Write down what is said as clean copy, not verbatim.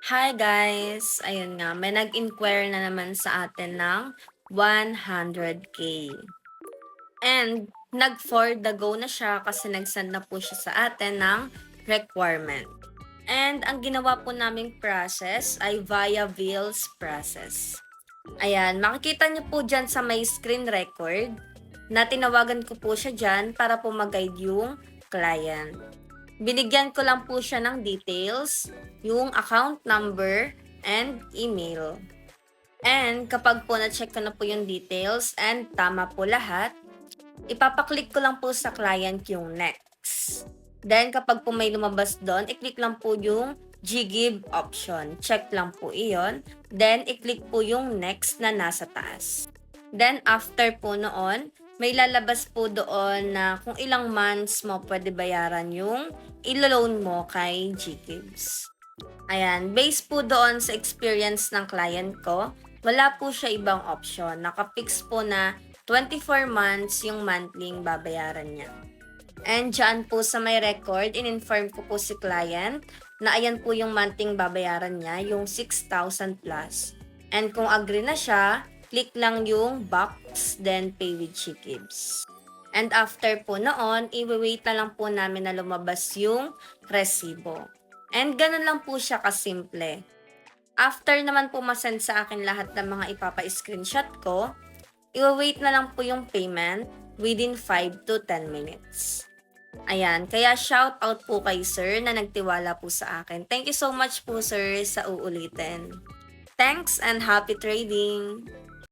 Hi guys! Ayun nga, may nag-inquire na naman sa atin ng 100K. And nag-for the go na siya kasi nag-send na po siya sa atin ng requirement. And ang ginawa po naming process ay via Bills process. Ayan, makikita niyo po dyan sa may screen record na tinawagan ko po siya dyan para po mag-guide yung client. Binigyan ko lang po siya ng details, yung account number, and email. And kapag po na-check ko na po yung details and tama po lahat, ipapaklik ko lang po sa client yung next. Then kapag po may lumabas doon, i-click lang po yung Ggive option. Check lang po iyon. Then i-click po yung next na nasa taas. Then after po noon, may lalabas po doon na kung ilang months mo pwede bayaran yung ilo-loan mo kay Ggives. Ayan, based po doon sa experience ng client ko, wala po siya ibang option. Nakapix po na 24 months yung monthly babayaran niya. And dyan po sa may record, in-inform ko po si client na ayan po yung monthly babayaran niya, yung 6,000 plus. And kung agree na siya, click lang yung box, then pay with Ggives. And after po noon, i-wait na lang po namin na lumabas yung resibo. And ganun lang po siya kasimple. After naman po masend sa akin lahat ng mga ipapa-screenshot ko, i-wait na lang po yung payment within 5 to 10 minutes. Ayan, kaya shout out po kay sir na nagtiwala po sa akin. Thank you so much po sir sa uulitin. Thanks and happy trading!